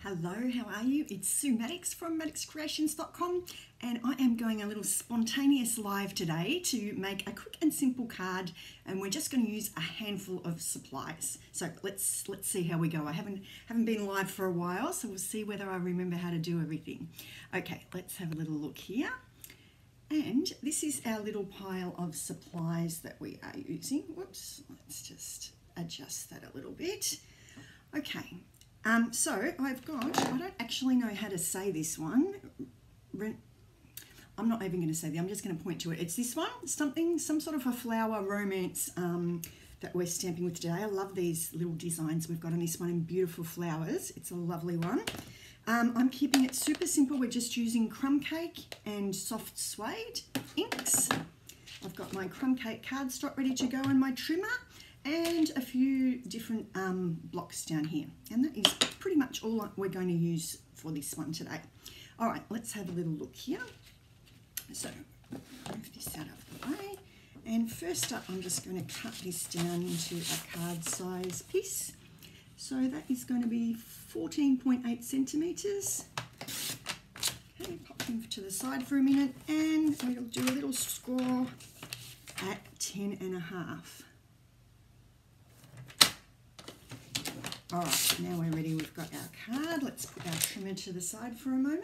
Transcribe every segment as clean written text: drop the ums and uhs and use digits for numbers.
Hello, how are you? It's Sue Maddox from maddoxcreations.com, and I am going a little spontaneous live today to make a quick and simple card, and we're just going to use a handful of supplies. So let's see how we go. I haven't been live for a while, so we'll see whether I remember how to do everything. Okay, let's have a little look here. And this is our little pile of supplies that we are using. Whoops, let's just adjust that a little bit. Okay. So I've got, I don't actually know how to say this one. I'm not even going to say that, I'm just going to point to it. It's this one, some sort of a flower romance that we're stamping with today. I love these little designs we've got on this one in beautiful flowers. It's a lovely one. I'm keeping it super simple. We're just using crumb cake and soft suede inks. I've got my crumb cake cardstock ready to go and my trimmer, and a few different blocks down here. And that is pretty much all we're going to use for this one today. All right, let's have a little look here. So, move this out of the way. And first up, I'm just going to cut this down into a card size piece. So that is going to be 14.8 centimetres. Okay, pop him to the side for a minute, and we'll do a little score at 10.5. All right, now we're ready. We've got our card. Let's put our trimmer to the side for a moment.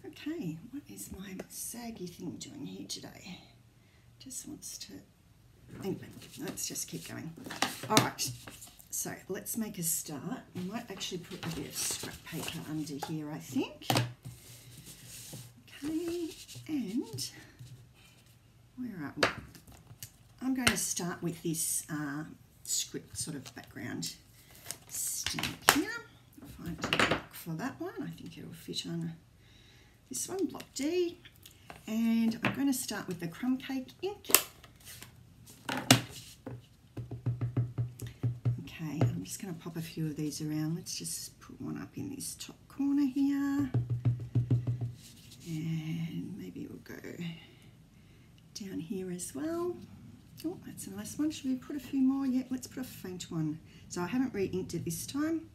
Okay, what is my saggy thing doing here today? Just wants to... Anyway, let's just keep going. All right, so let's make a start. We might actually put a bit of scrap paper under here, I think. Okay, and where are we? I'm going to start with this script sort of background stamp here. I'll find a block for that one. I think it'll fit on this one, block D. And I'm going to start with the crumb cake ink. Okay, I'm just going to pop a few of these around. Let's just put one up in this top corner here. And maybe we'll go down here as well. Oh, that's a nice one. Should we put a few more? Yeah, let's put a faint one. So I haven't re-inked it this time.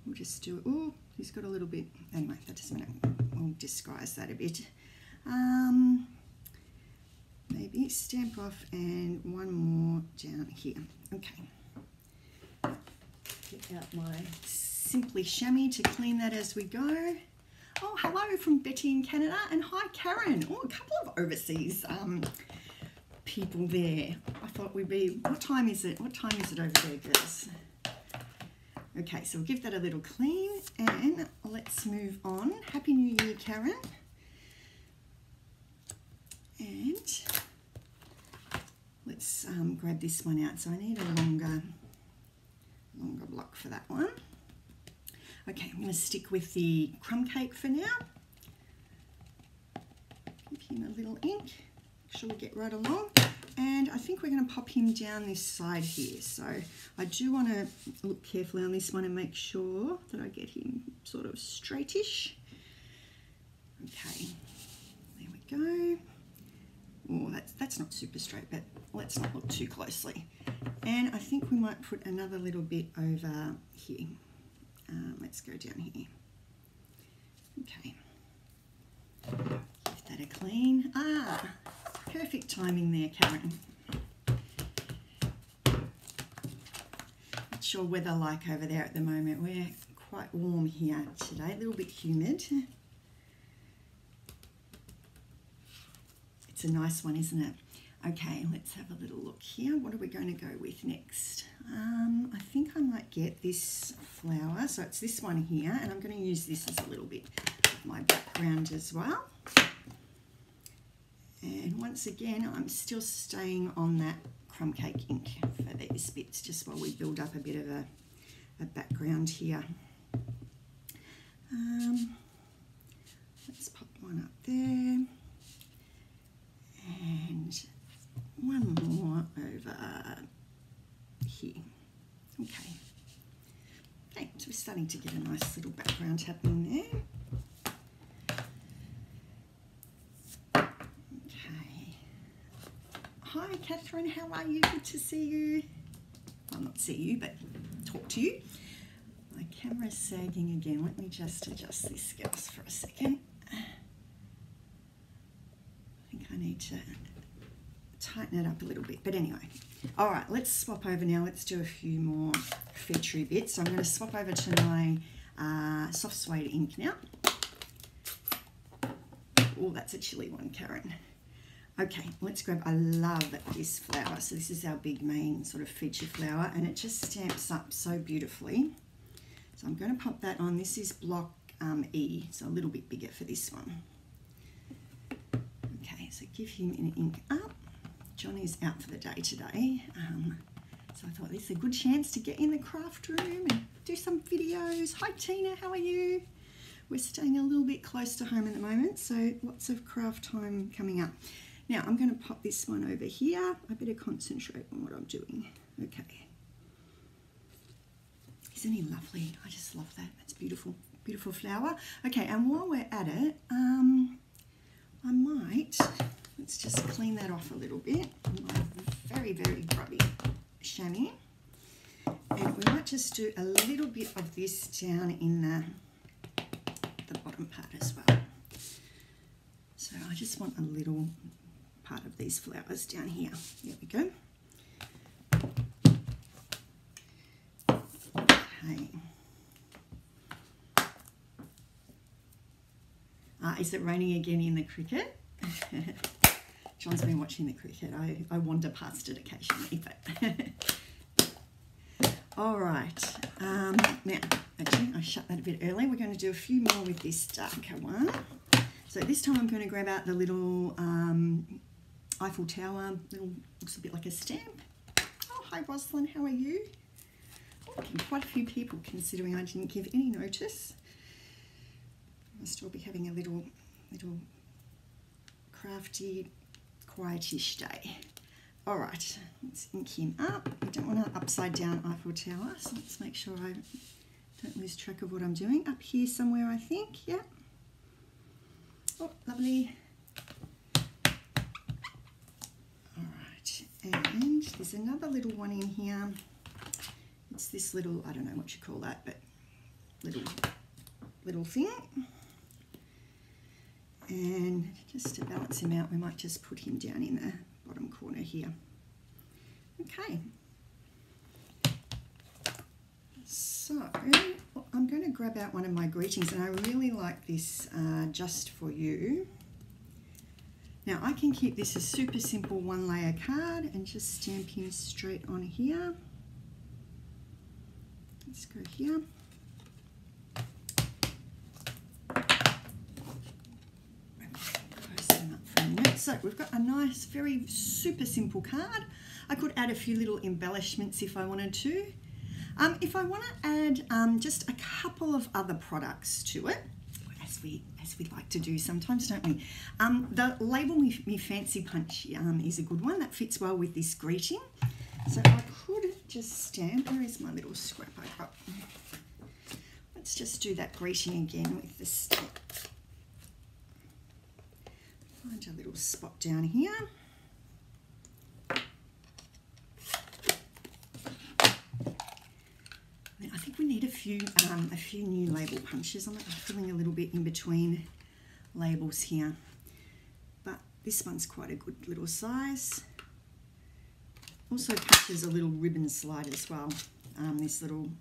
We'll just do it. Oh, he's got a little bit. Anyway, that doesn't matter. We'll disguise that a bit. Maybe stamp off and one more down here. Okay. Get out my Simply Chamois to clean that as we go. Oh, hello from Betty in Canada, and hi Karen. Oh, a couple of overseas people there. I thought we'd be, what time is it? What time is it over there, girls? Okay, so we'll give that a little clean, and let's move on. Happy New Year, Karen. And let's grab this one out. So I need a longer block for that one. Okay, I'm going to stick with the crumb cake for now. Give him a little ink. Make sure we get right along. And I think we're going to pop him down this side here. So I do want to look carefully on this one and make sure that I get him sort of straightish. Okay, there we go. Oh, that's not super straight, but let's not look too closely. And I think we might put another little bit over here. Let's go down here. Okay. Give that a clean. Ah, perfect timing there, Karen. What's your weather like over there at the moment? We're quite warm here today, a little bit humid. It's a nice one, isn't it? Okay, let's have a little look here. What are we going to go with next? I think I might get this flower. So it's this one here, and I'm going to use this as a little bit of my background as well. And once again, I'm still staying on that crumb cake ink for these bits, just while we build up a bit of a background here. Let's pop one up there. And one more over here. Okay. Okay, so we're starting to get a nice little background happening there. Okay. Hi, Catherine, how are you? Good to see you. Well, not see you, but talk to you. camera's sagging again. Let me just adjust this, skills, for a second. I think I need to tighten it up a little bit, but anyway. All right, let's swap over now. Let's do a few more featurey bits. So I'm going to swap over to my soft suede ink now. Oh, that's a chilly one, Karen. Okay, let's grab, I love this flower. So this is our big main sort of feature flower, and it just stamps up so beautifully. So I'm going to pop that on. This is block E, so a little bit bigger for this one. Okay, so give him an ink up. Johnny's out for the day today, so I thought this is a good chance to get in the craft room and do some videos. Hi Tina, how are you? We're staying a little bit close to home at the moment, so lots of craft time coming up. Now I'm going to pop this one over here. I better concentrate on what I'm doing. Okay. Isn't he lovely? I just love that. That's beautiful, beautiful flower. Okay, and while we're at it, I might, let's just clean that off a little bit. My very, very grubby chamois. And we might just do a little bit of this down in the bottom part as well. So I just want a little part of these flowers down here. There we go. Okay. Is it raining again in the cricket? John's been watching the cricket. I wander past it occasionally, but all right. Now, actually, I shut that a bit early. We're going to do a few more with this darker one. So this time I'm going to grab out the little Eiffel Tower, looks a bit like a stamp. Oh, hi Rosalind, how are you? Oh, quite a few people, considering I didn't give any notice. I'll still be having a little crafty, quietish day. All right, let's ink him up. We don't want an upside down Eiffel Tower, so let's make sure I don't lose track of what I'm doing. Up here somewhere, I think, yeah. Oh, lovely. All right, and there's another little one in here. It's this little, I don't know what you call that, but little thing. And just to balance him out, we might just put him down in the bottom corner here. Okay. So I'm going to grab out one of my greetings, and I really like this just for you. Now I can keep this a super simple one layer card and just stamp him straight on here. Let's go here. So we've got a nice, very super simple card. I could add a few little embellishments if I wanted to. If I want to add just a couple of other products to it, as we like to do sometimes, don't we? The Label Me Fancy Punch is a good one that fits well with this greeting. So I could just stamp. Where is my little scrap I got? Let's just do that greeting again with the stamp. Find a little spot down here. I think we need a few new label punches. I'm feeling a little bit in between labels here, but this one's quite a good little size. Also punches a little ribbon slide as well. This little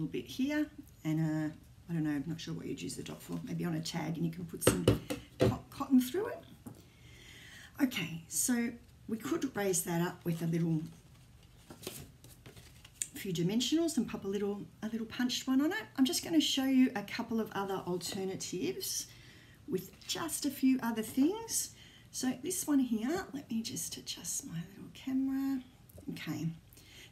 bit here, and I don't know, I'm not sure what you'd use the dot for. Maybe on a tag, and you can put some cotton through it. Okay, so we could raise that up with a few dimensionals and pop a little punched one on it. I'm just going to show you a couple of other alternatives with just a few other things. So this one here, let me just adjust my little camera. Okay,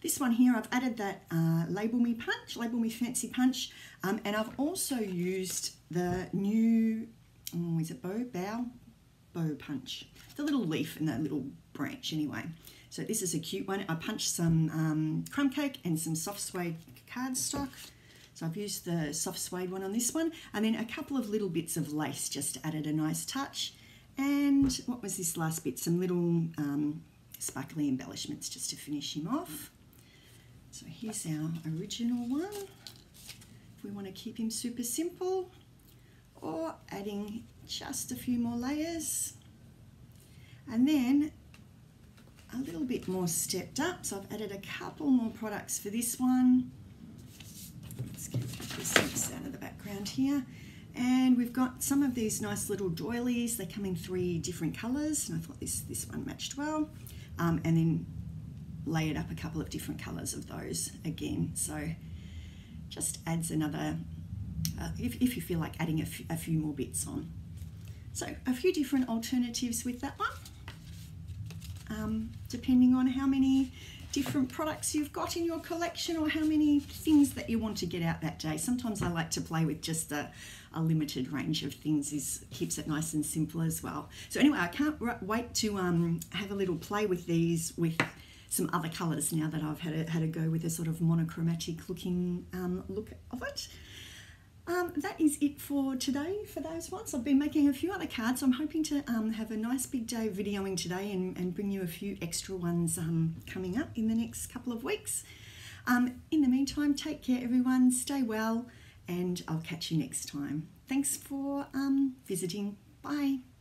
this one here, I've added that Label Me Fancy Punch, and I've also used the new, is it bow punch, the little leaf and that little branch anyway. So this is a cute one. I punched some crumb cake and some soft suede cardstock. So I've used the soft suede one on this one, and then a couple of little bits of lace just added a nice touch. And what was this last bit? Some little sparkly embellishments just to finish him off. So here's our original one. if we want to keep him super simple, or adding just a few more layers. And then a little bit more stepped up, so I've added a couple more products for this one. Let's get this mix out of the background here. And we've got some of these nice little doilies. They come in 3 different colours, and I thought this one matched well. And then layered up a couple of different colours of those again. So just adds another, if you feel like adding a few more bits on. So a few different alternatives with that one. Depending on how many different products you've got in your collection or how many things that you want to get out that day. Sometimes I like to play with just a limited range of things. Keeps it nice and simple as well. So anyway, I can't wait to have a little play with these with some other colours now that I've had a go with a sort of monochromatic looking look of it. That is it for today for those ones. I've been making a few other cards. I'm hoping to have a nice big day videoing today and bring you a few extra ones coming up in the next couple of weeks. In the meantime, take care everyone, stay well, and I'll catch you next time. Thanks for visiting. Bye.